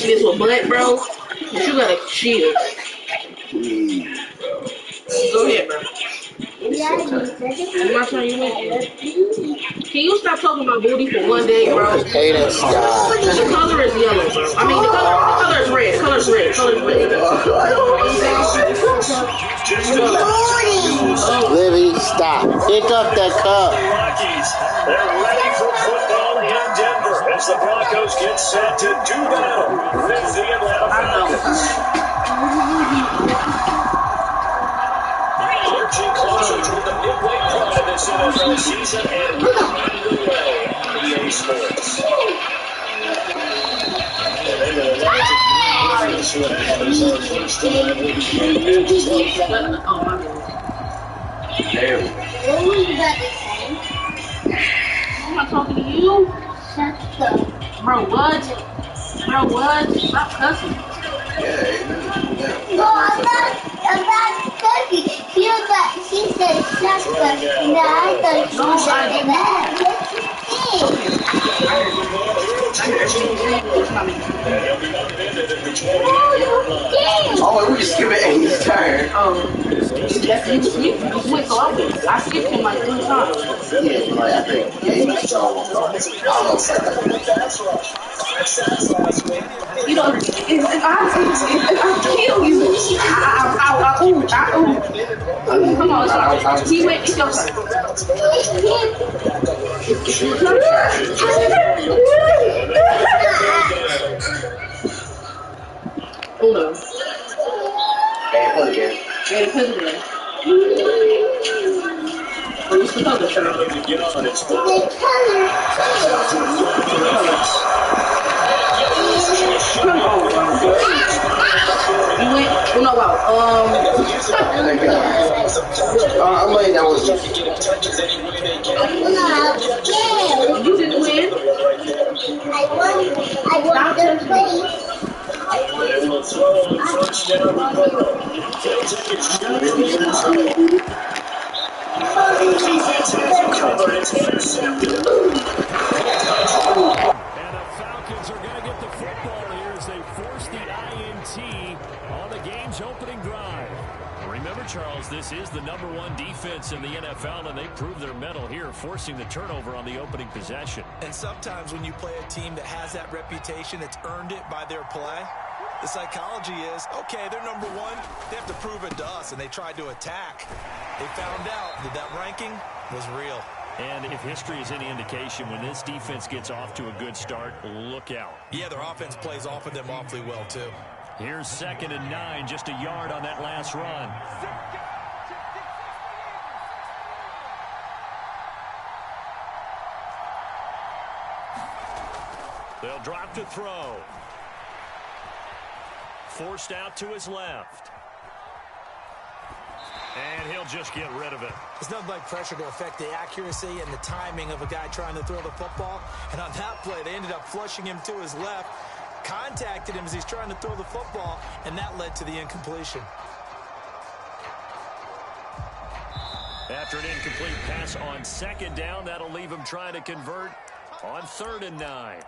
this with butt, bro. But you gotta chill. Go ahead, bro. My turn, you win. Can you stop talking about booty for one day, bro? Hayden Scott. The color is yellow, bro. I mean, the color is red. Color is red. Color is red. Livy, stop. Pick up that cup. They're ready for football in Denver as the Broncos get set to do battle with the Atlanta Falcons. Inching closer to the midway point of this NFL season and underway on EA Sports. I'm not talking to you. Shut up. Bro, what? Bro, what? Stop cussing. No, I'm not cussing. She said shut up. No, I thought she said that. Oh, we just skip it Amy's turn. You went so I skipped him like 3 times. Yeah, like I think Amy's turn. You know, if I kill you, come on, he went, it's your turn. Uno. And put again. And put it in. What's the color, sir? Come on, bro. You went, well, no, wow. I'm laying down with you. You didn't win. I won the place. They will throw on first down. They'll take it short in the end zone. The defense has it covered. It's intercepted. And the Falcons are going to get the football here as they force the INT on the game's opening drive. Remember, Charles, this is the #1 defense in the NFL, and they prove their mettle here, forcing the turnover on the opening possession. And sometimes when you play a team that has that reputation, it's earned it by their play. The psychology is, okay, they're #1. They have to prove it to us, and they tried to attack. They found out that that ranking was real. And if history is any indication, when this defense gets off to a good start, look out. Yeah, their offense plays off of them awfully well, too. Here's 2nd and 9, just a yard on that last run. They'll drop to throw. Forced out to his left. And he'll just get rid of it. There's nothing like pressure to affect the accuracy and the timing of a guy trying to throw the football. And on that play, they ended up flushing him to his left, contacted him as he's trying to throw the football, and that led to the incompletion. After an incomplete pass on 2nd down, that'll leave him trying to convert on 3rd and 9.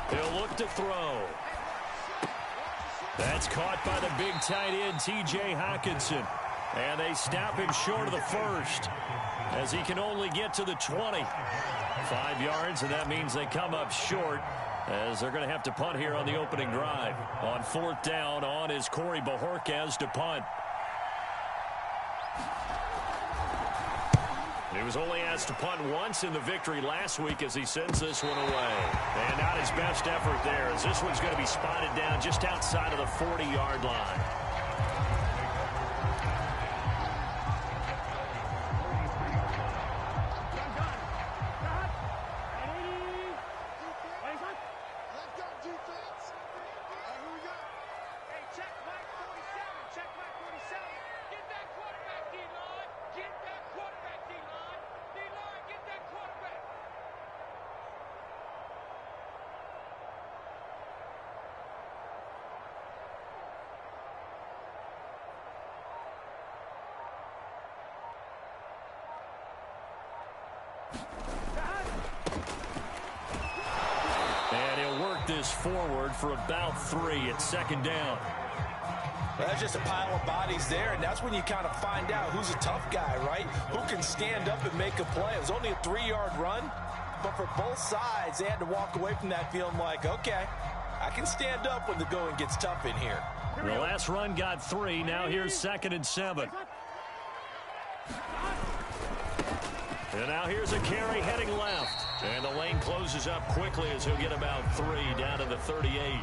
He'll look to throw. That's caught by the big tight end, T.J. Hawkinson. And they snap him short of the first as he can only get to the 20. 5 yards, and that means they come up short as they're going to have to punt here on the opening drive. On 4th down, on is Corey Bojorquez to punt. He was only asked to punt once in the victory last week as he sends this one away. And not his best effort there as this one's going to be spotted down just outside of the 40-yard line. And he'll work this forward for about 3 at 2nd down. Well, that's just a pile of bodies there, and that's when you kind of find out who's a tough guy, right? Who can stand up and make a play. It was only a 3-yard run, but for both sides, they had to walk away from that feeling like, okay, I can stand up when the going gets tough in here. The last run got 3. Now here's 2nd and 7. And now here's a carry heading left. And the lane closes up quickly as he'll get about 3 down to the 38.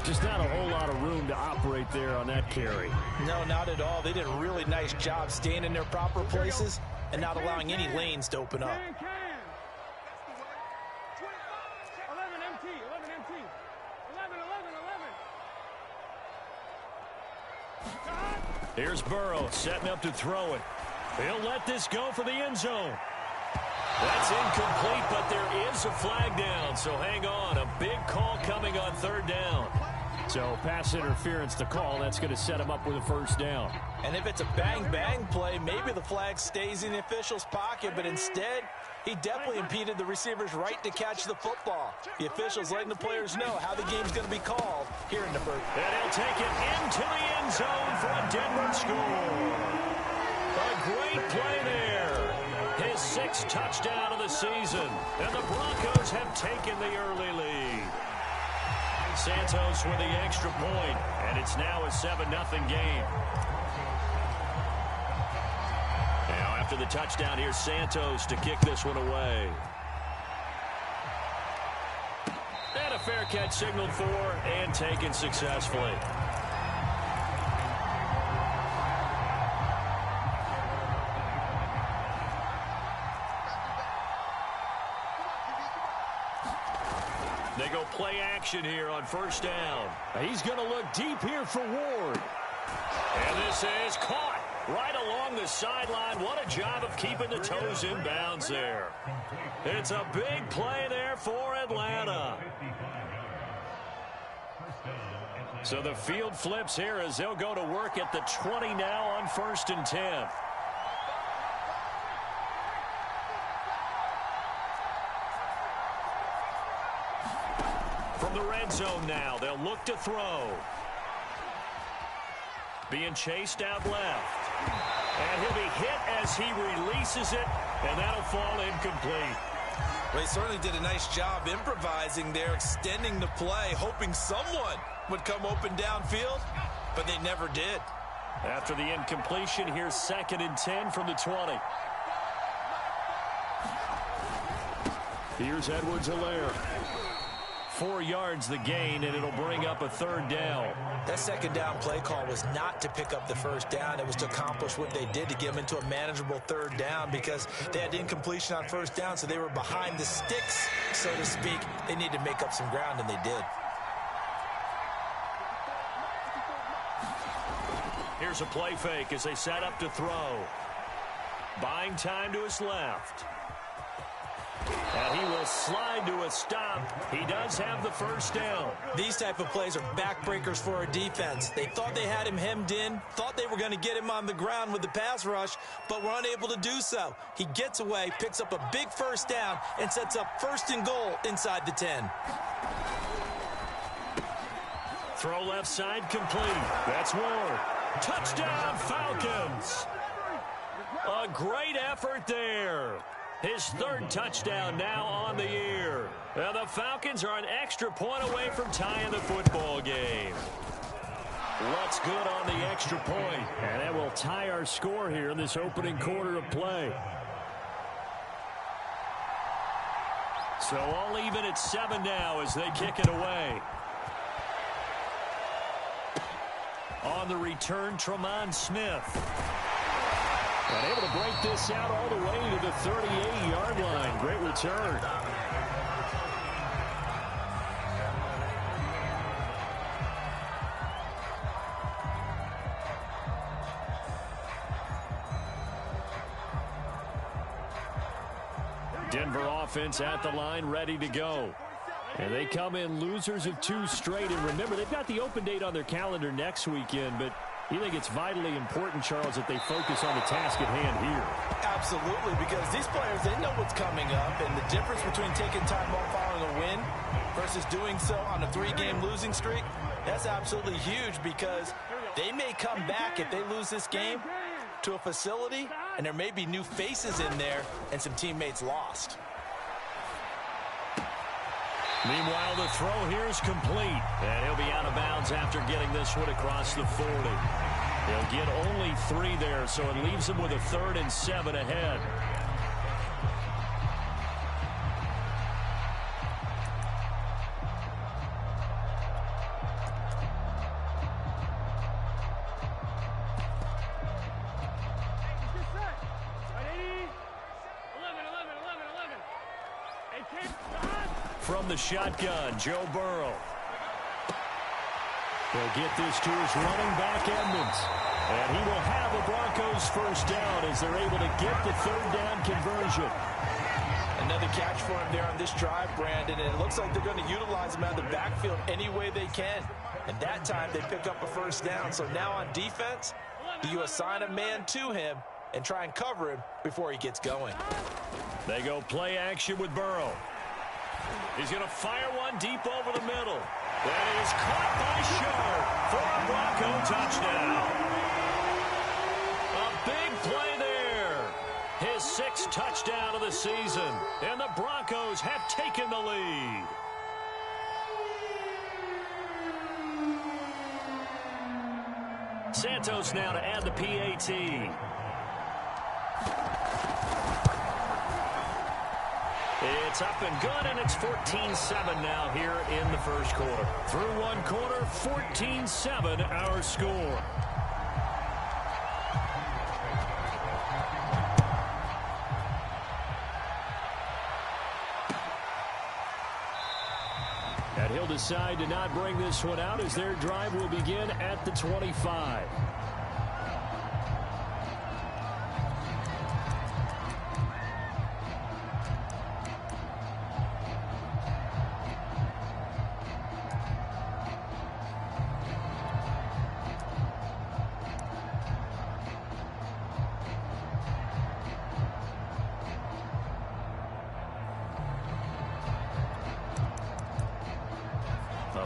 Just not a whole lot of room to operate there on that carry. No, not at all. They did a really nice job staying in their proper places and not allowing any lanes to open up. Here's Burrow setting up to throw it. He'll let this go for the end zone. That's incomplete, but there is a flag down, so hang on. A big call coming on 3rd down. So pass interference to call. That's going to set him up with a 1st down. And if it's a bang-bang play, maybe the flag stays in the official's pocket, but instead, he definitely impeded the receiver's right to catch the football. The official's letting the players know how the game's going to be called here in the first. And he'll take it into the end zone for a Denver score. A great play there. His 6th touchdown of the season. And the Broncos have taken the early lead. Santos with the extra point, and it's now a 7-0 game. Now after the touchdown, here's Santos to kick this one away. And a fair catch signaled for and taken successfully. They go play action here on 1st down. He's going to look deep here for Ward. And this is caught right along the sideline. What a job of keeping the toes in bounds there. It's a big play there for Atlanta. So the field flips here as they'll go to work at the 20 now on 1st and 10. From the red zone now, they'll look to throw. Being chased out left. And he'll be hit as he releases it, and that'll fall incomplete. Well, he certainly did a nice job improvising there, extending the play, hoping someone would come open downfield, but they never did. After the incompletion, here's 2nd and 10 from the 20. Here's Edwards-Helaire. 4 yards the gain, and it'll bring up a 3rd down. That 2nd down play call was not to pick up the 1st down. It was to accomplish what they did, to get them into a manageable 3rd down, because they had incompletion on 1st down, so they were behind the sticks, so to speak. They needed to make up some ground, and they did. Here's a play fake as they set up to throw. Buying time to his left. And he will slide to a stop. He does have the 1st down. These type of plays are backbreakers for a defense. They thought they had him hemmed in, thought they were going to get him on the ground with the pass rush, but were unable to do so. He gets away, picks up a big 1st down, and sets up 1st and goal inside the 10. Throw left side complete. That's Ward. Touchdown, Falcons. A great effort there. His 3rd touchdown now on the year. And the Falcons are an extra point away from tying the football game. What's good on the extra point? And that will tie our score here in this opening quarter of play. So all even at 7 now as they kick it away. On the return, Tremont Smith. And able to break this out all the way to the 38-yard line. Great return. Denver offense at the line, ready to go. And they come in losers of 2 straight. And remember, they've got the open date on their calendar next weekend, but You think it's vitally important, Charles, that they focus on the task at hand here? Absolutely, because these players, they know what's coming up, and the difference between taking time off following a win versus doing so on a 3-game losing streak, that's absolutely huge because they may come back if they lose this game to a facility, and there may be new faces in there and some teammates lost. Meanwhile, the throw here is complete, and he'll be out of bounds after getting this one across the 40. He'll get only 3 there, so it leaves him with a 3rd and 7 ahead. From the shotgun, Joe Burrow. He'll get this to his running back, Edmonds. And he will have a Broncos first down as they're able to get the 3rd down conversion. Another catch for him there on this drive, Brandon, and it looks like they're going to utilize him out of the backfield any way they can. And that time they pick up a first down. So now on defense, you assign a man to him and try and cover him before he gets going. They go play action with Burrow. He's going to fire one deep over the middle. That is caught by Sharp for a Bronco touchdown. A big play there. His 6th touchdown of the season. And the Broncos have taken the lead. Santos now to add the PAT. It's up and good, and it's 14-7 now here in the first quarter. Through one quarter, 14-7 our score. And he'll decide to not bring this one out as their drive will begin at the 25.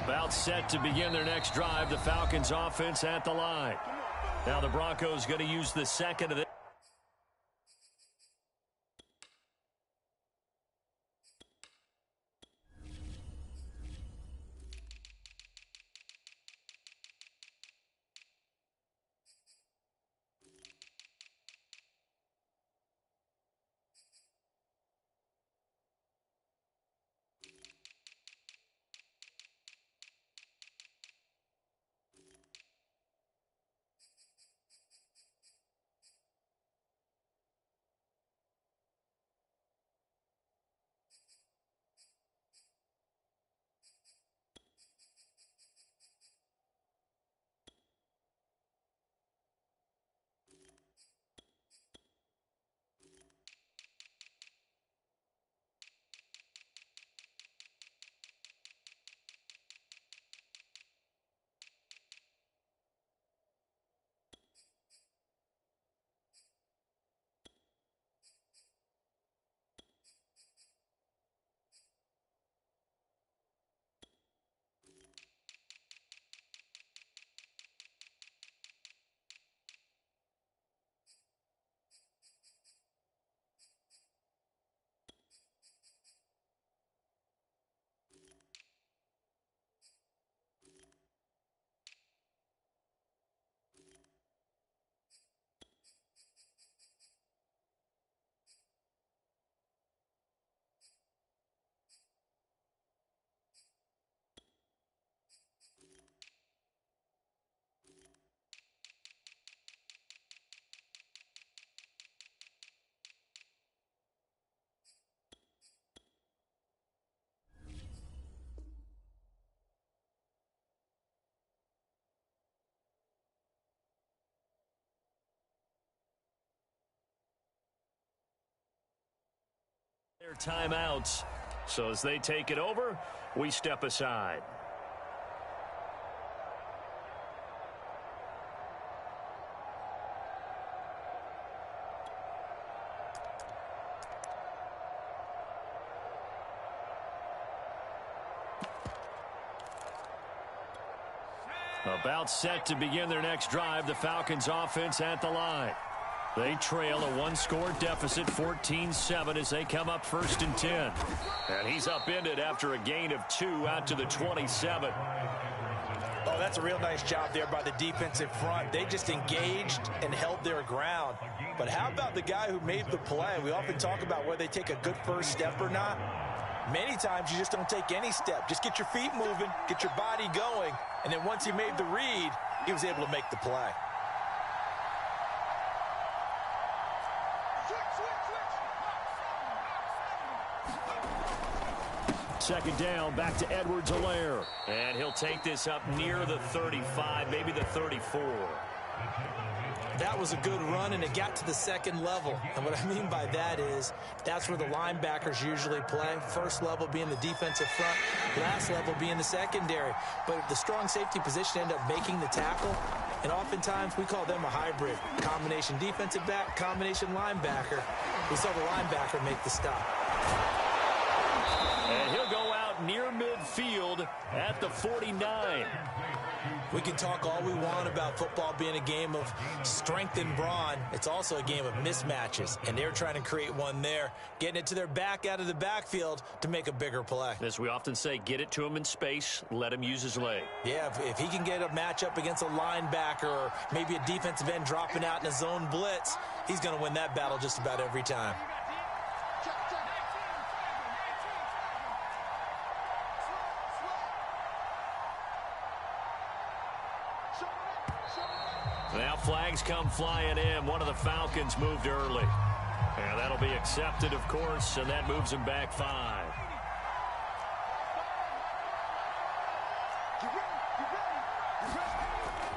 About set to begin their next drive, the Falcons offense at the line. Now the Broncos going to use the second of it. Their timeouts. So as they take it over, we step aside. About set to begin their next drive, the Falcons offense at the line. They trail a one-score deficit, 14-7, as they come up 1st and 10. And he's upended after a gain of 2 out to the 27. Oh, that's a real nice job there by the defensive front. They just engaged and held their ground. But how about the guy who made the play? We often talk about whether they take a good first step or not. Many times you just don't take any step. Just get your feet moving, get your body going, and then once he made the read, he was able to make the play. Second down, back to Edwards-Helaire. And he'll take this up near the 35, maybe the 34. That was a good run, and it got to the second level. And what I mean by that is that's where the linebackers usually play. First level being the defensive front, last level being the secondary. But the strong safety position ended up making the tackle, and oftentimes we call them a hybrid. Combination defensive back, combination linebacker. We saw the linebacker make the stop. And he'll go out near midfield at the 49. We can talk all we want about football being a game of strength and brawn. It's also a game of mismatches, and they're trying to create one there, getting it to their back out of the backfield to make a bigger play. As we often say, get it to him in space, let him use his leg. Yeah, if he can get a matchup against a linebacker or maybe a defensive end dropping out in a zone blitz, he's going to win that battle just about every time. Now flags come flying in. One of the Falcons moved early. And that'll be accepted, of course, and that moves him back 5.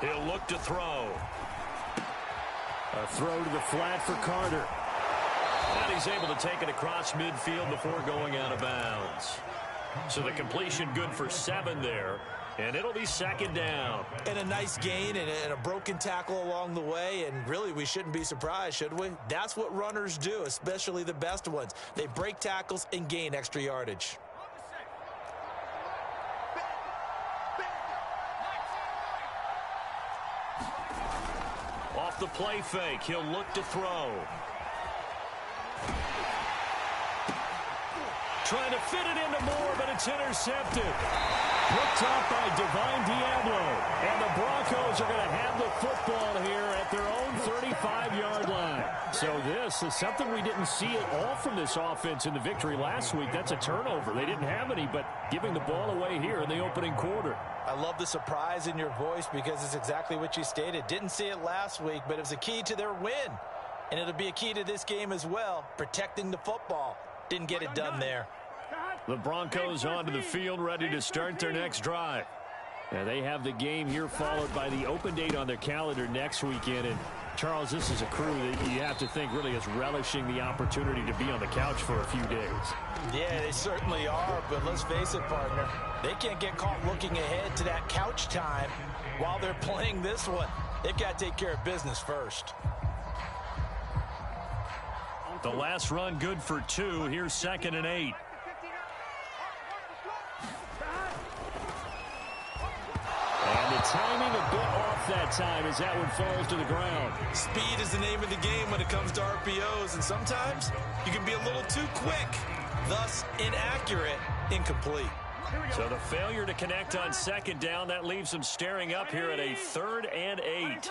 He'll look to throw. A throw to the flat for Carter. And he's able to take it across midfield before going out of bounds. So the completion good for 7 there. And it'll be second down. And a nice gain and a broken tackle along the way. And really, we shouldn't be surprised, should we? That's what runners do, especially the best ones. They break tackles and gain extra yardage. Off the play fake, he'll look to throw. Trying to fit it into Moore, but it's intercepted. Picked off by Divine Diablo. And the Broncos are going to have the football here at their own 35-yard line. So this is something we didn't see at all from this offense in the victory last week. That's a turnover. They didn't have any, but giving the ball away here in the opening quarter. I love the surprise in your voice because it's exactly what you stated. Didn't see it last week, but it was a key to their win. And it'll be a key to this game as well, protecting the football. Didn't get it done there. The Broncos onto the field, ready to start their next drive. Now they have the game here followed by the open date on their calendar next weekend. And Charles, this is a crew that you have to think really is relishing the opportunity to be on the couch for a few days. Yeah, they certainly are, but let's face it, partner. They can't get caught looking ahead to that couch time while they're playing this one. They've got to take care of business first. The last run good for 2. Here's 2nd and 8. And the timing a bit off that time as that one falls to the ground. Speed is the name of the game when it comes to RPOs, and sometimes you can be a little too quick, thus inaccurate, incomplete. So the failure to connect on 2nd down, that leaves them staring up here at a 3rd and 8.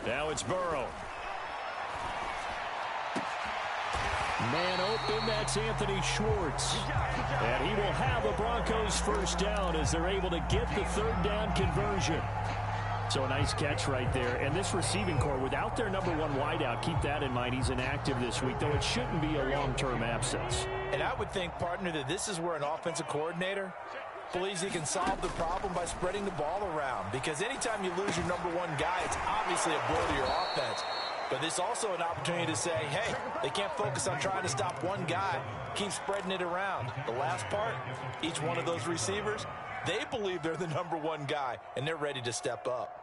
Now it's Burrow. Man open, that's Anthony Schwartz. And he will have the Broncos first down as they're able to get the 3rd down conversion. So a nice catch right there. And this receiving core, without their number 1 wideout, keep that in mind. He's inactive this week, though it shouldn't be a long-term absence. And I would think, partner, that this is where an offensive coordinator believes he can solve the problem by spreading the ball around. Because anytime you lose your number 1 guy, it's obviously a blow to your offense. But it's also an opportunity to say, hey, they can't focus on trying to stop one guy. Keep spreading it around. The last part, each one of those receivers, they believe they're the number 1 guy, and they're ready to step up.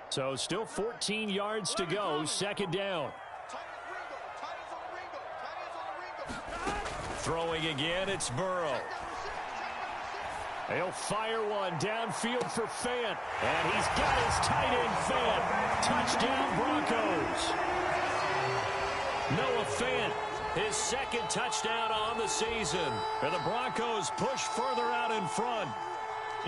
So still 14 yards to go, 2nd down. Throwing again, it's Burrow. He'll fire one downfield for Fant. And he's got his tight end, Fant. Touchdown, Broncos. Noah Fant, his second touchdown on the season. And the Broncos push further out in front.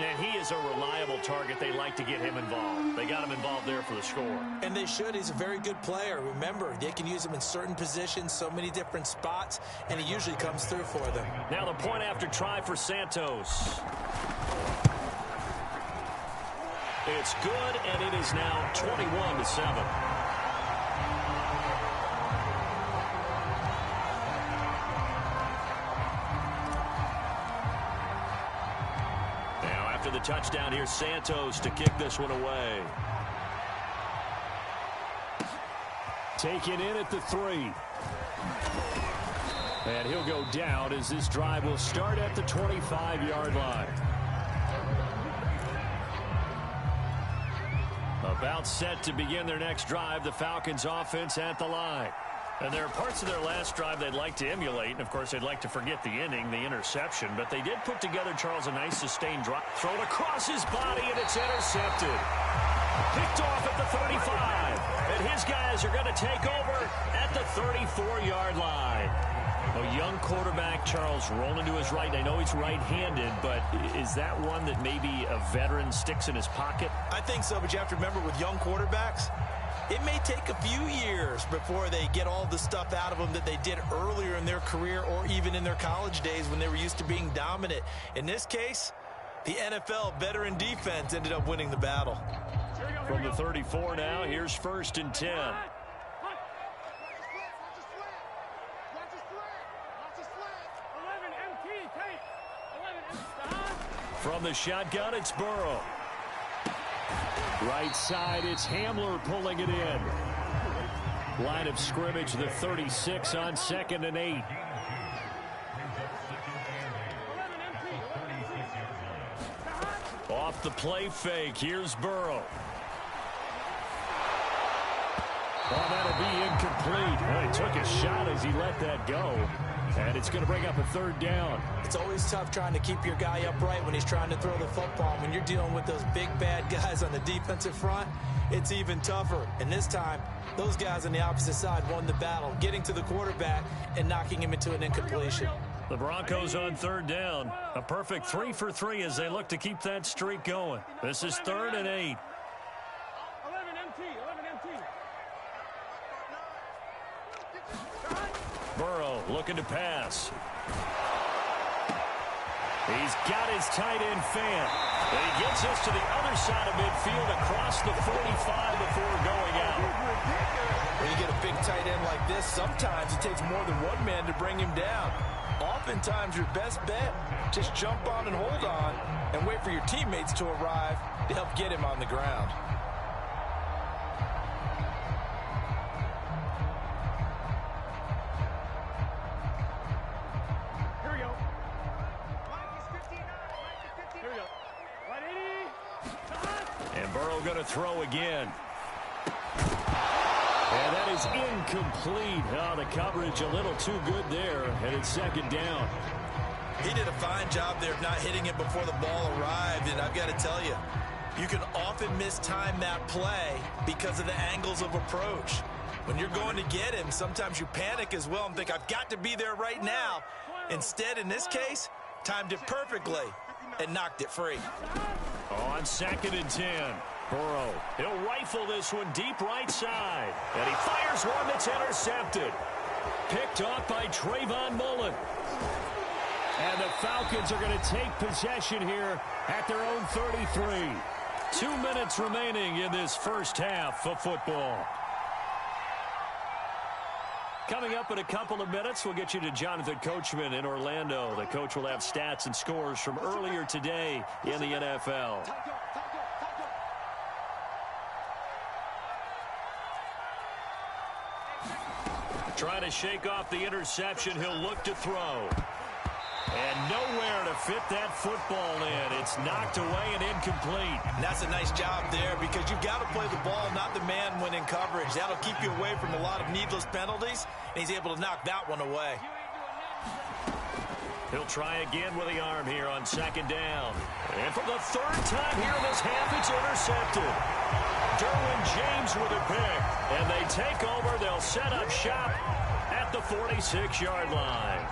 And he is a reliable target. They like to get him involved. They got him involved there for the score. And they should. He's a very good player. Remember, they can use him in certain positions, so many different spots, and he usually comes through for them. Now the point after try for Santos. It's good, and it is now 21-7. The touchdown here, Santos to kick this one away. Taken in at the 3. And he'll go down as this drive will start at the 25-yard line. About set to begin their next drive, the Falcons offense at the line. And there are parts of their last drive they'd like to emulate. And, of course, they'd like to forget the inning, the interception. But they did put together, Charles, a nice sustained drive. Thrown across his body, and it's intercepted. Picked off at the 35. And his guys are going to take over at the 34-yard line. A young quarterback, Charles, rolling to his right. I know he's right-handed, but is that one that maybe a veteran sticks in his pocket? I think so, but you have to remember with young quarterbacks, it may take a few years before they get all the stuff out of them that they did earlier in their career or even in their college days when they were used to being dominant. In this case, the NFL veteran defense ended up winning the battle. From the 34 now, here's 1st and 10. From the shotgun, it's Burrow. Right side, it's Hamler pulling it in. Line of scrimmage, the 36 on 2nd and 8. Off the play fake, here's Burrow. Oh, that'll be incomplete. Well, he took a shot as he let that go. And it's going to bring up a 3rd down. It's always tough trying to keep your guy upright when he's trying to throw the football. When you're dealing with those big, bad guys on the defensive front, it's even tougher. And this time, those guys on the opposite side won the battle, getting to the quarterback and knocking him into an incompletion. The Broncos on 3rd down. A perfect 3 for 3 as they look to keep that streak going. This is 3rd and 8. Burrow looking to pass. He's got his tight end Fant. And he gets us to the other side of midfield across the 45 before going out. When you get a big tight end like this, sometimes it takes more than one man to bring him down. Oftentimes your best bet, just jump on and hold on and wait for your teammates to arrive to help get him on the ground. Going to throw again. And that is incomplete. Oh, the coverage a little too good there, and it's 2nd down. He did a fine job there of not hitting it before the ball arrived, and I've got to tell you, you can often mistime that play because of the angles of approach. When you're going to get him, sometimes you panic as well and think, I've got to be there right now. Instead, in this case, timed it perfectly and knocked it free. On 2nd and 10. Burrow, he'll rifle this one deep right side. And he fires one that's intercepted. Picked off by Trayvon Mullen. And the Falcons are going to take possession here at their own 33. 2 minutes remaining in this first half of football. Coming up in a couple of minutes, we'll get you to Jonathan Coachman in Orlando. The coach will have stats and scores from earlier today in the NFL. Trying to shake off the interception. He'll look to throw. And nowhere to fit that football in. It's knocked away and incomplete. And that's a nice job there because you've got to play the ball, not the man when in coverage. That'll keep you away from a lot of needless penalties, and he's able to knock that one away. He'll try again with the arm here on second down. And for the third time here in this half, it's intercepted. Derwin James with a pick. And they take over. They'll set up shop at the 46-yard line.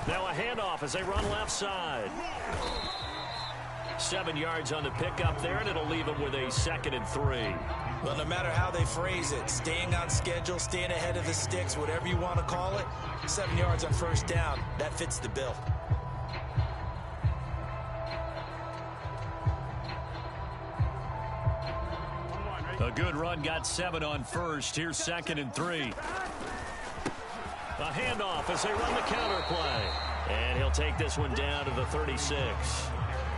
Now a handoff as they run left side. 7 yards on the pickup there, and it'll leave them with a 2nd and 3. Well, no matter how they phrase it, staying on schedule, staying ahead of the sticks, whatever you want to call it, 7 yards on first down, that fits the bill. A good run got 7 on first. Here's 2nd and 3. A handoff as they run the counter play. And he'll take this one down to the 36.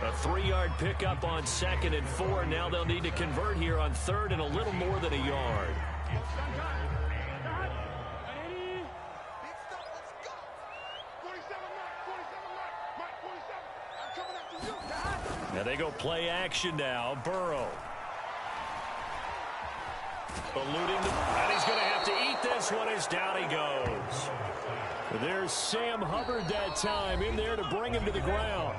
A 3-yard pickup on 2nd and 4. Now they'll need to convert here on 3rd and a little more than a yard. Now they go play action now. Burrow. Eluding and he's going to have to eat this one as down he goes. There's Sam Hubbard that time in there to bring him to the ground.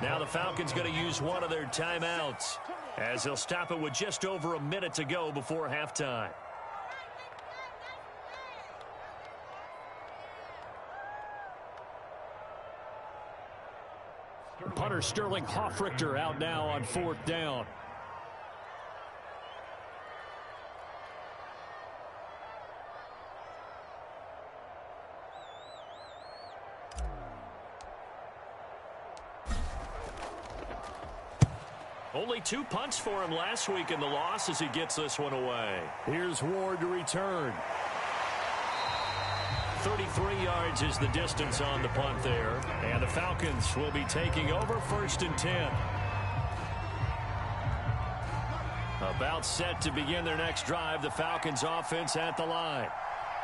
Now the Falcons going to use one of their timeouts as they'll stop it with just over a minute to go before halftime. Punter Sterling Hoffrichter out now on 4th down. Only 2 punts for him last week in the loss as he gets this one away. Here's Ward to return. 33 yards is the distance on the punt there. And the Falcons will be taking over 1st and 10. About set to begin their next drive. The Falcons offense at the line.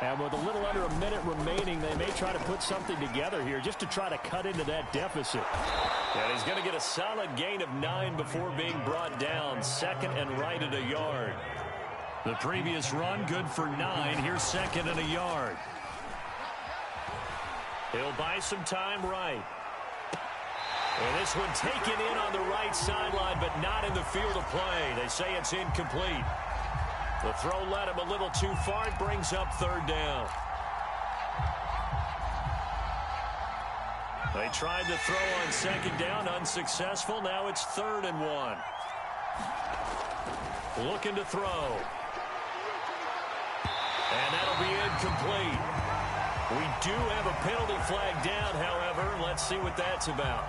And with a little under a minute remaining, they may try to put something together here just to try to cut into that deficit. And he's going to get a solid gain of 9 before being brought down. 2nd and right at a yard. The previous run good for 9. Here's 2nd and a yard. He'll buy some time right. And this one taken in on the right sideline, but not in the field of play. They say it's incomplete. The throw led him a little too far. It brings up 3rd down. They tried to throw on 2nd down, unsuccessful. Now it's 3rd and 1. Looking to throw. And that'll be incomplete. We do have a penalty flag down, however. Let's see what that's about.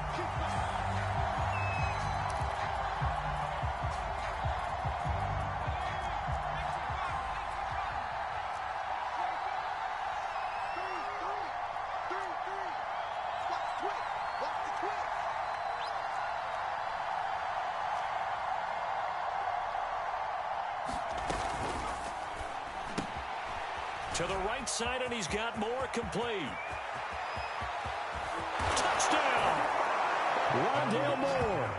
To the right side, and he's got more complete. Touchdown! Rondale Moore.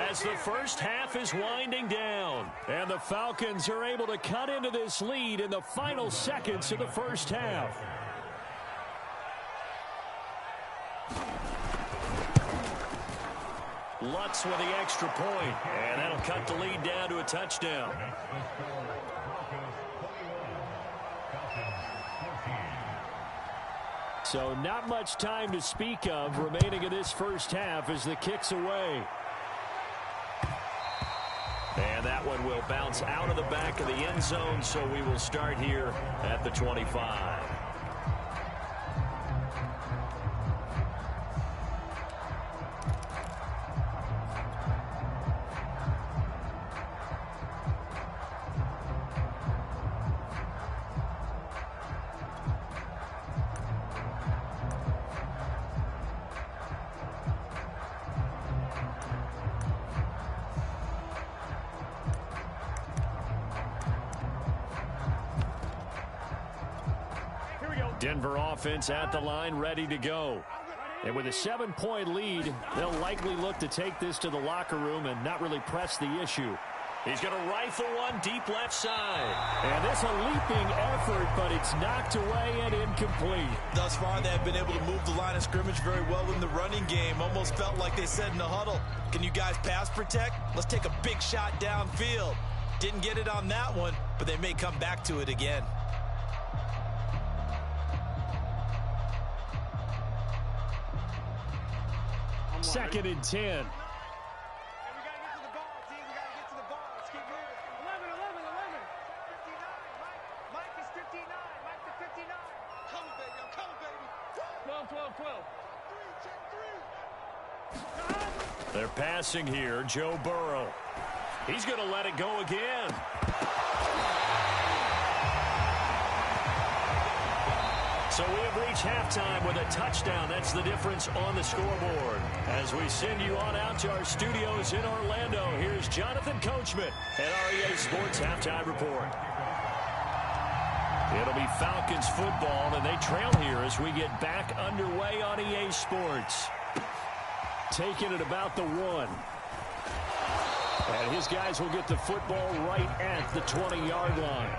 As the first half is winding down. And the Falcons are able to cut into this lead in the final seconds of the first half. Lutz with the extra point. And that'll cut the lead down to a touchdown. So not much time to speak of remaining in this first half as the kick's away. And that one will bounce out of the back of the end zone, so we will start here at the 25. Denver offense at the line, ready to go. And with a 7-point lead, they'll likely look to take this to the locker room and not really press the issue. He's going to rifle one deep left side. And this a leaping effort, but it's knocked away and incomplete. Thus far, they have been able to move the line of scrimmage very well in the running game. Almost felt like they said in the huddle, can you guys pass protect? Let's take a big shot downfield. Didn't get it on that one, but they may come back to it again. Second and 10. They're passing here, Joe Burrow. He's going to let it go again. So we have reached halftime with a touchdown. That's the difference on the scoreboard. As we send you on out to our studios in Orlando, here's Jonathan Coachman at REA Sports Halftime Report. It'll be Falcons football, and they trail here as we get back underway on EA Sports. Taking it about the 1. And his guys will get the football right at the 20-yard line.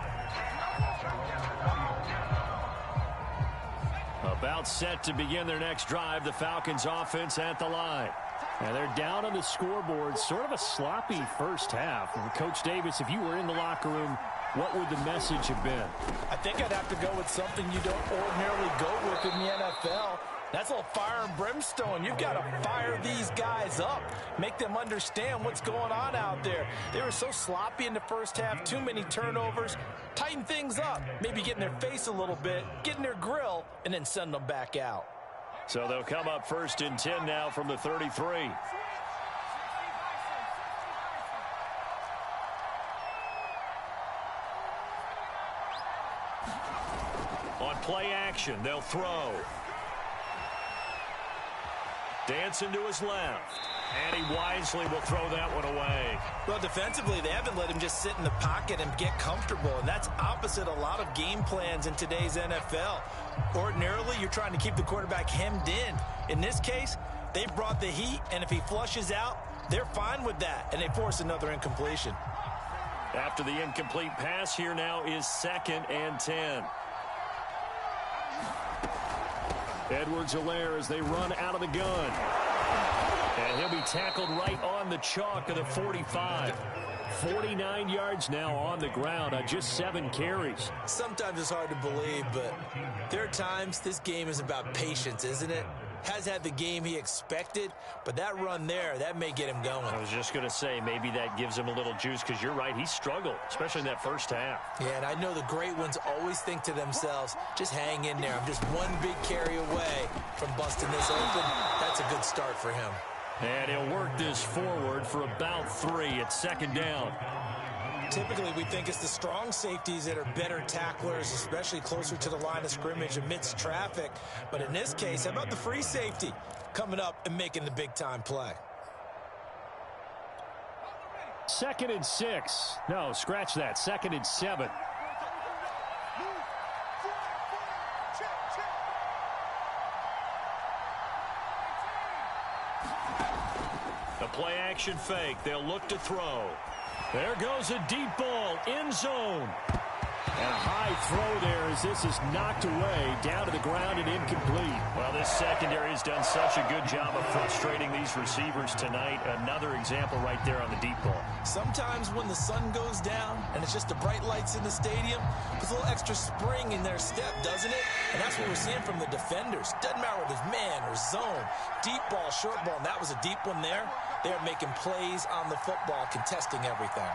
About set to begin their next drive, the Falcons offense at the line. And they're down on the scoreboard, sort of a sloppy first half. And Coach Davis, if you were in the locker room, what would the message have been? I think I'd have to go with something you don't ordinarily go with in the NFL. That's a little fire and brimstone. You've got to fire these guys up. Make them understand what's going on out there. They were so sloppy in the first half. Too many turnovers. Tighten things up. Maybe get in their face a little bit. Get in their grill. And then send them back out. So they'll come up 1st and 10 now from the 33. On play action, they'll throw. Dancing to his left. And he wisely will throw that one away. Well, defensively, they haven't let him just sit in the pocket and get comfortable. And that's opposite a lot of game plans in today's NFL. Ordinarily, you're trying to keep the quarterback hemmed in. In this case, they brought the heat. And if he flushes out, they're fine with that. And they force another incompletion. After the incomplete pass, here now is 2nd and 10. Edwards-Helaire as they run out of the gun. And he'll be tackled right on the chalk of the 45. 49 yards now on the ground on just 7 carries. Sometimes it's hard to believe, but there are times this game is about patience, isn't it? Has had the game he expected, but that run there, that may get him going. I was just going to say, maybe that gives him a little juice, because you're right, he struggled, especially in that first half. Yeah, and I know the great ones always think to themselves, just hang in there. I'm just one big carry away from busting this open. That's a good start for him. And he'll work this forward for about 3 at 2nd down. Typically, we think it's the strong safeties that are better tacklers, especially closer to the line of scrimmage amidst traffic. But in this case, how about the free safety coming up and making the big-time play? 2nd and 6. No, scratch that. 2nd and 7. The play-action fake. They'll look to throw. There goes a deep ball, end zone. And a high throw there as this is knocked away, down to the ground and incomplete. Well, this secondary has done such a good job of frustrating these receivers tonight. Another example right there on the deep ball. Sometimes when the sun goes down and it's just the bright lights in the stadium, there's a little extra spring in their step, doesn't it? And that's what we're seeing from the defenders. Doesn't matter whether it's man or zone. Deep ball, short ball, and that was a deep one there. They're making plays on the football, contesting everything.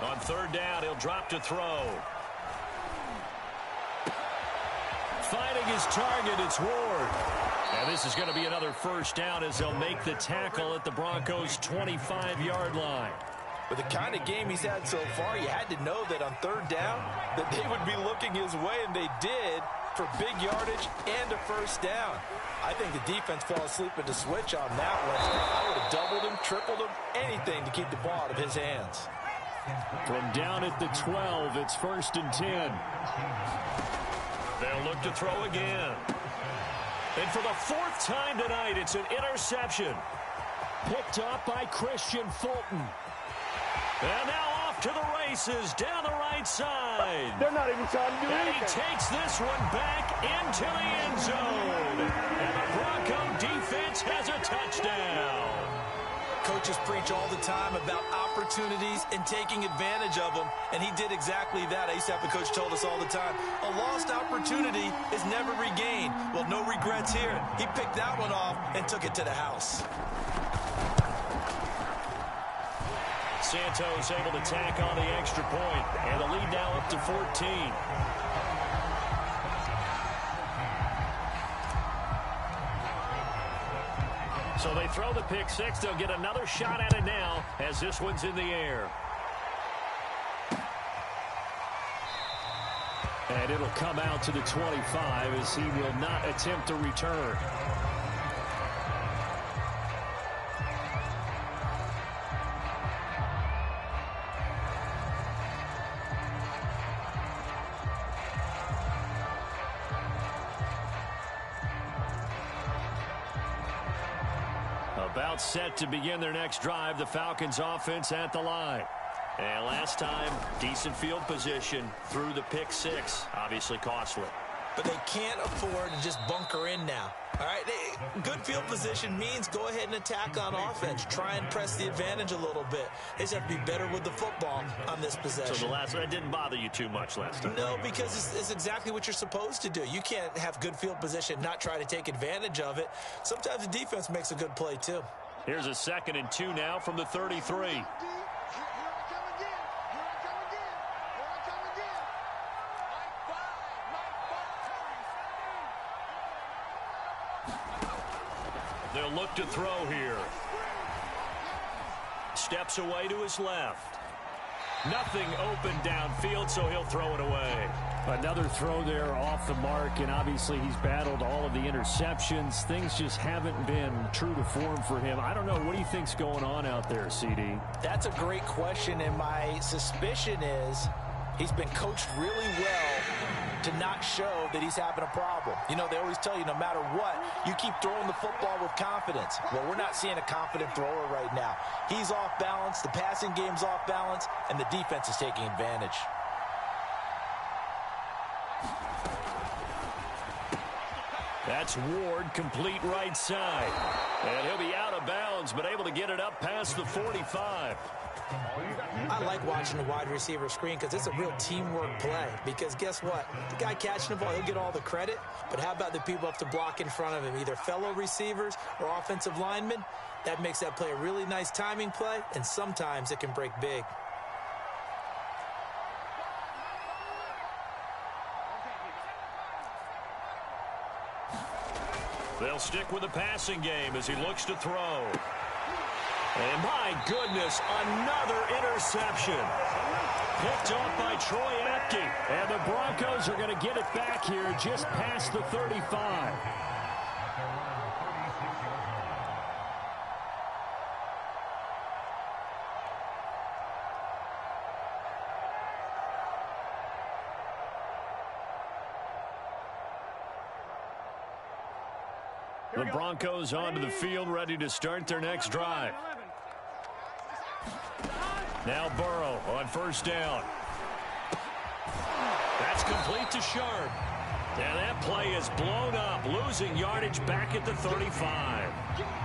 On 3rd down, he'll drop to throw. Finding his target, it's Ward. And this is going to be another 1st down as they'll make the tackle at the Broncos' 25-yard line. With the kind of game he's had so far, you had to know that on 3rd down that they would be looking his way, and they did, for big yardage and a 1st down. I think the defense fell asleep at the switch on that one. I would have doubled him, tripled him, anything to keep the ball out of his hands. From down at the 12, it's 1st and 10. They'll look to throw again. And for the 4th time tonight, it's an interception. Picked up by Christian Fulton. And now off to the races down the right side. They're not even trying to do anything. And he takes this one back into the end zone. And the Bronco defense has a touchdown. Coaches preach all the time about opportunities and taking advantage of them, and he did exactly that. I used to have a coach told us all the time, a lost opportunity is never regained. Well, no regrets here. He picked that one off and took it to the house. Santos able to tack on the extra point, and the lead now up to 14. So they throw the pick six. They'll get another shot at it now as this one's in the air. And it'll come out to the 25 as he will not attempt to return. About set to begin their next drive, the Falcons offense at the line. And last time, decent field position through the pick six. Obviously costly. But they can't afford to just bunker in now. All right, good field position means go ahead and attack on offense. Try and press the advantage a little bit. They just have to be better with the football on this possession. So the last one didn't bother you too much last time? No, because it's exactly what you're supposed to do. You can't have good field position, not try to take advantage of it. Sometimes the defense makes a good play, too. Here's a 2nd and 2 now from the 33. They'll look to throw here. Steps away to his left. Nothing open downfield, so he'll throw it away. Another throw there off the mark, and obviously he's battled all of the interceptions. Things just haven't been true to form for him. I don't know. What do you think's going on out there, CD? That's a great question, and my suspicion is he's been coached really well to not show that he's having a problem. You know, they always tell you no matter what, you keep throwing the football with confidence. Well, we're not seeing a confident thrower right now. He's off balance, the passing game's off balance, and the defense is taking advantage. That's Ward, complete right side. And he'll be out of bounds, but able to get it up past the 45. I like watching the wide receiver screen because it's a real teamwork play. Because guess what? The guy catching the ball, he'll get all the credit. But how about the people up to block in front of him, either fellow receivers or offensive linemen? That makes that play a really nice timing play, and sometimes it can break big. They'll stick with the passing game as he looks to throw. And my goodness, another interception. Picked off by Troy Apke. And the Broncos are going to get it back here just past the 35. The Broncos onto the field, ready to start their next drive. Now Burrow on 1st down. That's complete to Sharp. And that play is blown up, losing yardage back at the 35.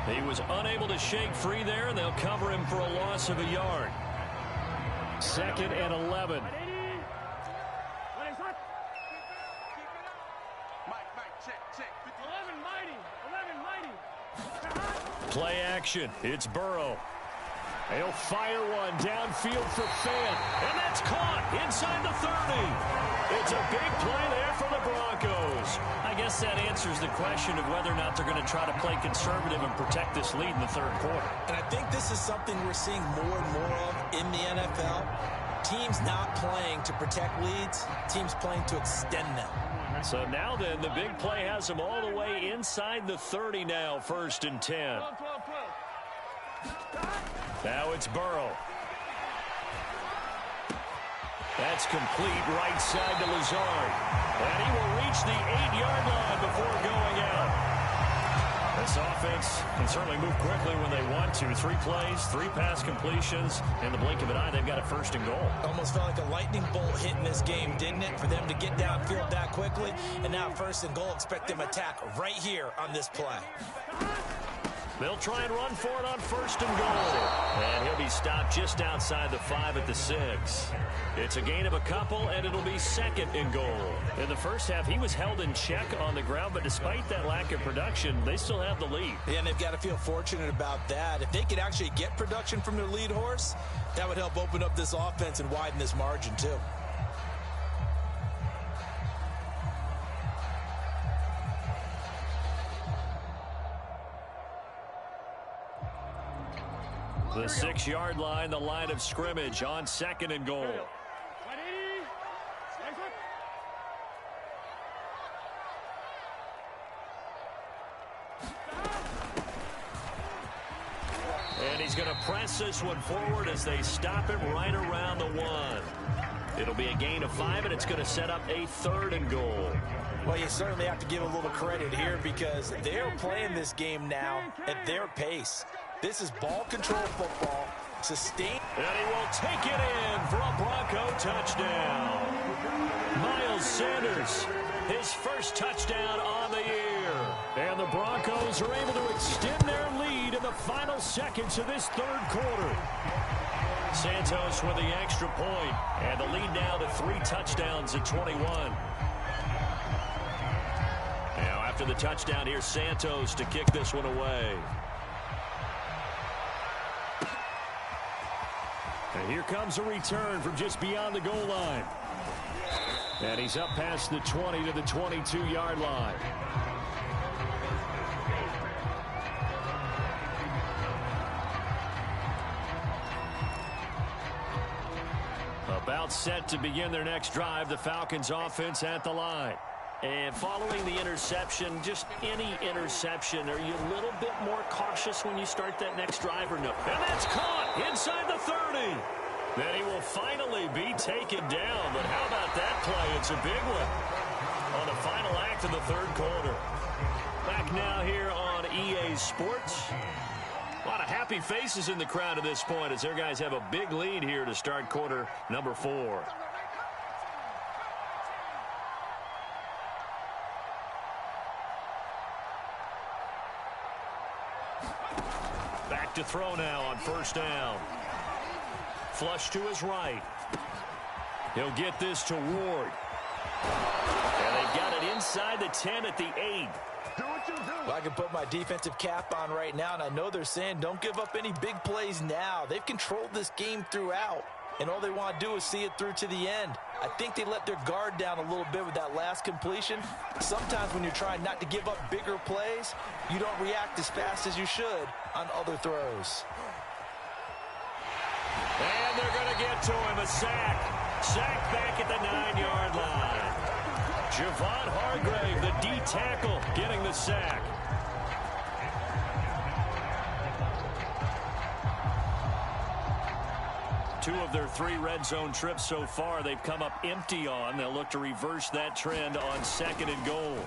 He was unable to shake free there, and they'll cover him for a loss of a yard. 2nd and 11. Play action. It's Burrow. He'll fire one downfield for Fant. And that's caught inside the 30. It's a big play there for the Broncos. I guess that answers the question of whether or not they're going to try to play conservative and protect this lead in the 3rd quarter. And I think this is something we're seeing more and more of in the NFL. Teams not playing to protect leads, teams playing to extend them. So now then, the big play has them all the way inside the 30 now, 1st and 10. Now it's Burrow. That's complete right side to Lazard. And he will reach the 8-yard line before going out. This offense can certainly move quickly when they want to. 3 plays, 3 pass completions. In the blink of an eye, they've got a first and goal. Almost felt like a lightning bolt hit in this game, didn't it? For them to get downfield that quickly. And now first and goal, expect them to attack right here on this play. They'll try and run for it on first and goal. And he'll be stopped just outside the 5 at the 6. It's a gain of a couple, and it'll be second and goal. In the first half, he was held in check on the ground, but despite that lack of production, they still have the lead. Yeah, and they've got to feel fortunate about that. If they could actually get production from their lead horse, that would help open up this offense and widen this margin too. The 6-yard line, the line of scrimmage on second and goal. And he's going to press this one forward as they stop it right around the 1. It'll be a gain of 5, and it's going to set up a third and goal. Well, you certainly have to give a little credit here because they're playing this game now at their pace. This is ball control football, sustained. And he will take it in for a Bronco touchdown. Miles Sanders, his first touchdown on the year. And the Broncos are able to extend their lead in the final seconds of this third quarter. Santos with the extra point, and the lead now to 3 touchdowns at 21. Now after the touchdown, here's Santos to kick this one away. And here comes a return from just beyond the goal line. And he's up past the 20 to the 22-yard line. About set to begin their next drive, the Falcons offense at the line. And following the interception, just any interception, are you a little bit more cautious when you start that next drive or no? And that's caught inside the 30. Then he will finally be taken down. But how about that play? It's a big one on the final act of the third quarter. Back now here on EA Sports. A lot of happy faces in the crowd at this point as their guys have a big lead here to start quarter number 4. Back to throw now on first down. Flush to his right. He'll get this to Ward. And they've got it inside the 10 at the 8. Well, I can put my defensive cap on right now, and I know they're saying don't give up any big plays now. They've controlled this game throughout, and all they want to do is see it through to the end. I think they let their guard down a little bit with that last completion. Sometimes when you're trying not to give up bigger plays, you don't react as fast as you should on other throws. And they're going to get to him, a sack. Sack back at the 9-yard line. Javon Hargrave, the D tackle, getting the sack. Two of their 3 red zone trips so far, they've come up empty on. They'll look to reverse that trend on second and goal.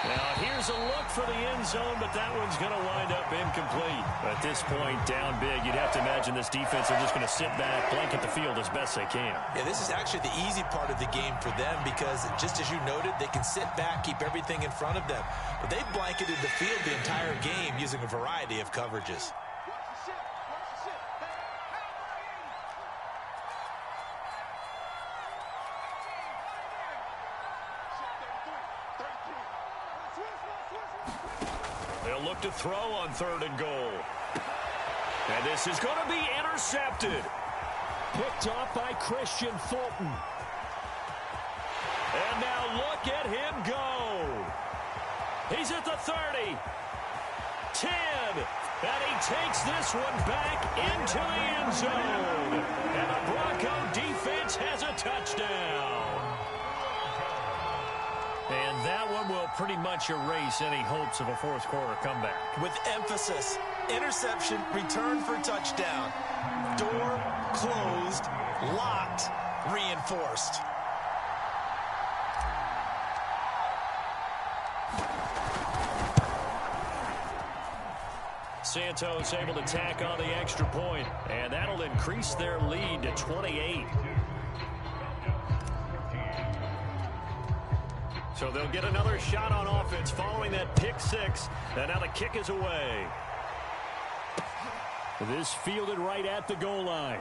Now here's a look for the end zone, but that one's going to wind up incomplete. At this point, down big, you'd have to imagine this defense are just going to sit back, blanket the field as best they can. Yeah, this is actually the easy part of the game for them because, just as you noted, they can sit back, keep everything in front of them. But they've blanketed the field the entire game using a variety of coverages. They'll look to throw on third and goal. And this is going to be intercepted. Picked off by Christian Fulton. And now look at him go. He's at the 30. 10. And he takes this one back into the end zone. And the Bronco defense has a touchdown. And that one will pretty much erase any hopes of a fourth quarter comeback. With emphasis, interception, return for touchdown. Door closed, locked, reinforced. Santos able to tack on the extra point, and that'll increase their lead to 28. So they'll get another shot on offense following that pick six, and now the kick is away. This fielded right at the goal line.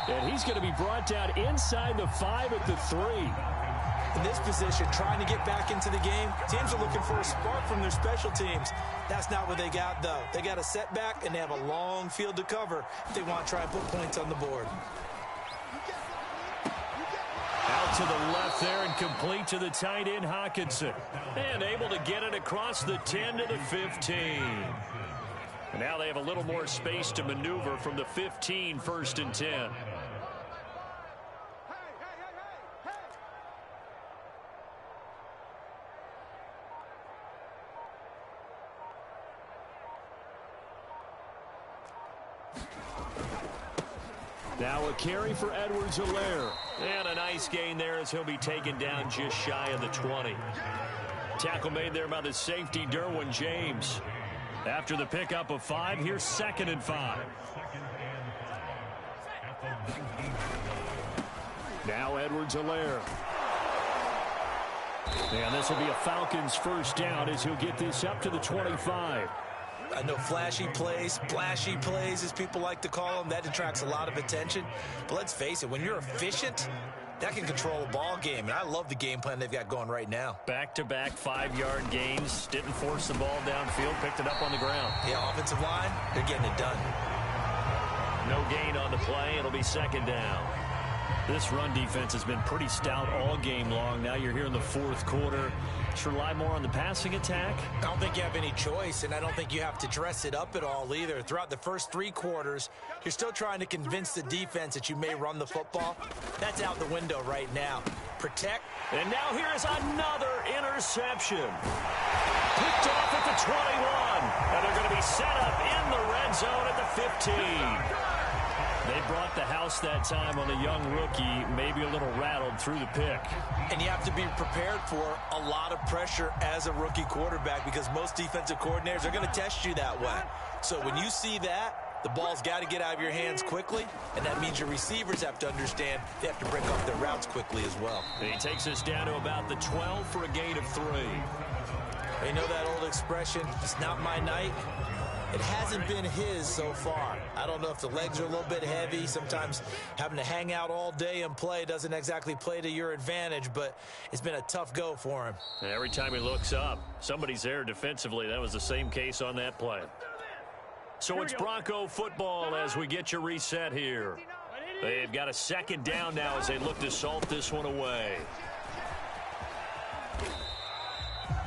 And he's going to be brought down inside the 5 at the 3. In this position, trying to get back into the game, teams are looking for a spark from their special teams. That's not what they got, though. They got a setback, and they have a long field to cover if they want to try and put points on the board. Out to the left there and complete to the tight end, Hockenson. And able to get it across the 10 to the 15. And now they have a little more space to maneuver from the 15, 1st and 10. Now a carry for Edwards-Helaire. And a nice gain there as he'll be taken down just shy of the 20. Tackle made there by the safety, Derwin James. After the pickup of 5, here's 2nd and 5. Now Edwards-Helaire. And this will be a Falcons first down as he'll get this up to the 25. I know flashy plays, splashy plays, as people like to call them, that attracts a lot of attention. But let's face it, when you're efficient, that can control a ball game. And I love the game plan they've got going right now. Back-to-back 5-yard gains. Didn't force the ball downfield. Picked it up on the ground. Yeah, offensive line, they're getting it done. No gain on the play. It'll be 2nd down. This run defense has been pretty stout all game long. Now you're here in the 4th quarter. Should rely more on the passing attack? I don't think you have any choice, and I don't think you have to dress it up at all either. Throughout the first 3 quarters, you're still trying to convince the defense that you may run the football. That's out the window right now. Protect. And now here is another interception. Picked off at the 21. And they're going to be set up in the red zone at the 15. They brought the house that time on the young rookie, maybe a little rattled through the pick. And you have to be prepared for a lot of pressure as a rookie quarterback because most defensive coordinators are going to test you that way. So when you see that, the ball's got to get out of your hands quickly, and that means your receivers have to understand they have to break off their routes quickly as well. And he takes us down to about the 12 for a gain of 3. You know that old expression, it's not my night? It hasn't been his so far. I don't know if the legs are a little bit heavy. Sometimes having to hang out all day and play doesn't exactly play to your advantage, but it's been a tough go for him. And every time he looks up, somebody's there defensively. That was the same case on that play. So it's Bronco football as we get you reset here. They've got a 2nd down now as they look to salt this one away.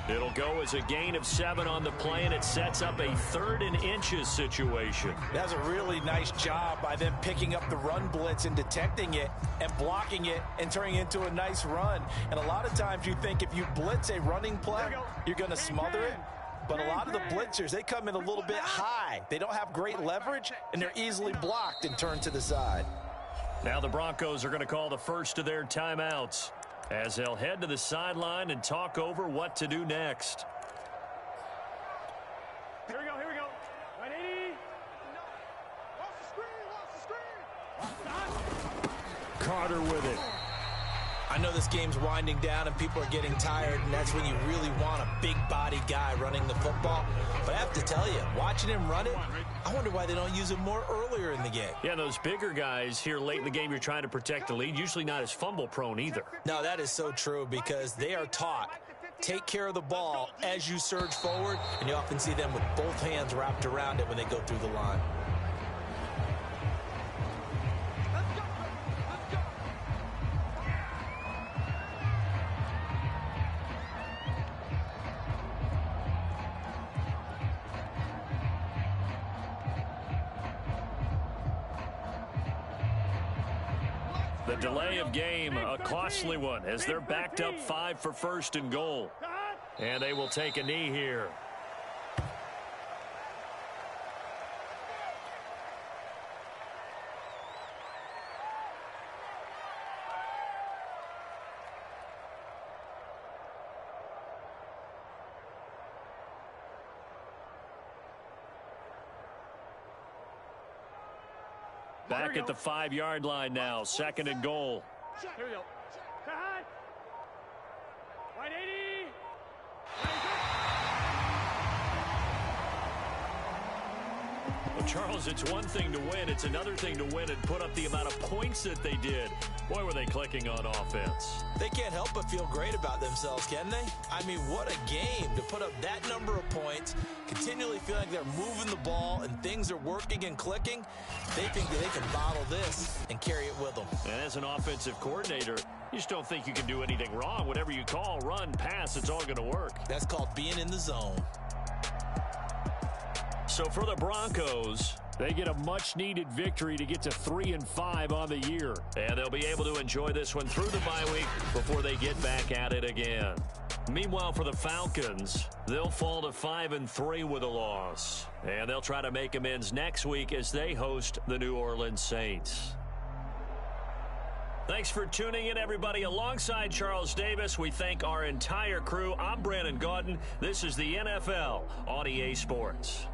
It'll go as a gain of 7 on the play, and it sets up a 3rd and inches situation. That's a really nice job by them picking up the run blitz and detecting it and blocking it and turning it into a nice run. And a lot of times you think if you blitz a running play, you're going to smother it. But a lot of the blitzers, they come in a little bit high. They don't have great leverage, and they're easily blocked and turned to the side. Now the Broncos are going to call the first of their timeouts as they'll head to the sideline and talk over what to do next. Here we go, here we go. 180. Watch the screen. Carter with it. I know this game's winding down and people are getting tired, and that's when you really want a big body guy running the football. But I have to tell you, watching him run it, I wonder why they don't use him more earlier in the game. Yeah, those bigger guys here late in the game, you're trying to protect the lead, usually not as fumble prone either. No, that is so true because they are taught. Take care of the ball as you surge forward, and you often see them with both hands wrapped around it when they go through the line. The delay of game, a costly one, as they're backed up 5 for 1st and goal. And they will take a knee here. Back at the 5-yard line now. 2nd and goal. Here we go. Cut. 180. Well, Charles, it's one thing to win. It's another thing to win and put up the amount of points that they did. Boy, were they clicking on offense. They can't help but feel great about themselves, can they? I mean, what a game to put up that number of points, continually feel like they're moving the ball and things are working and clicking. They think that they can bottle this and carry it with them. And as an offensive coordinator, you just don't think you can do anything wrong. Whatever you call, run, pass, it's all going to work. That's called being in the zone. So for the Broncos, they get a much-needed victory to get to 3-5 on the year. And they'll be able to enjoy this one through the bye week before they get back at it again. Meanwhile, for the Falcons, they'll fall to 5-3 with a loss. And they'll try to make amends next week as they host the New Orleans Saints. Thanks for tuning in, everybody. Alongside Charles Davis, we thank our entire crew. I'm Brandon Gaudin. This is the NFL on EA Sports.